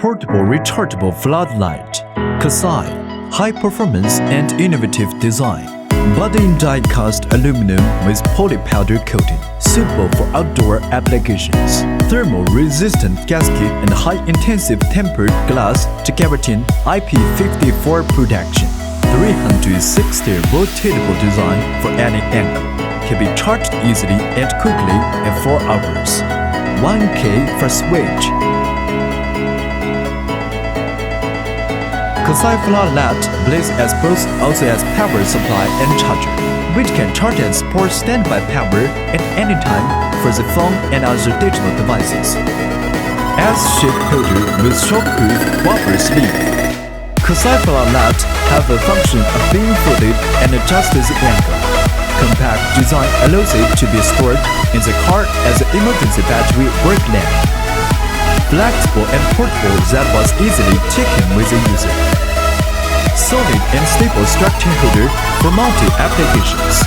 portable rechargeable floodlight. Kasai, high performance and innovative design. Body in die-cast aluminum with poly-powder coating, suitable for outdoor applications. Thermal-resistant gasket and high-intensive tempered glass to keratin IP54 protection. 360 rotatable design for any angle. Can be charged easily and quickly in 4 hours. 1K for switch. Kasai floodlight plays as both also as power supply and charger, which can charge and support standby power at any time for the phone and other digital devices. S-shaped holder with shockproof rubber sleeve. Kasai floodlight have a function of being folded and adjusted the angle. Compact design allows it to be stored in the car as an emergency battery work lamp. Flexible and portable that was easily taken with the user. Solid and stable structure holder for multi-applications.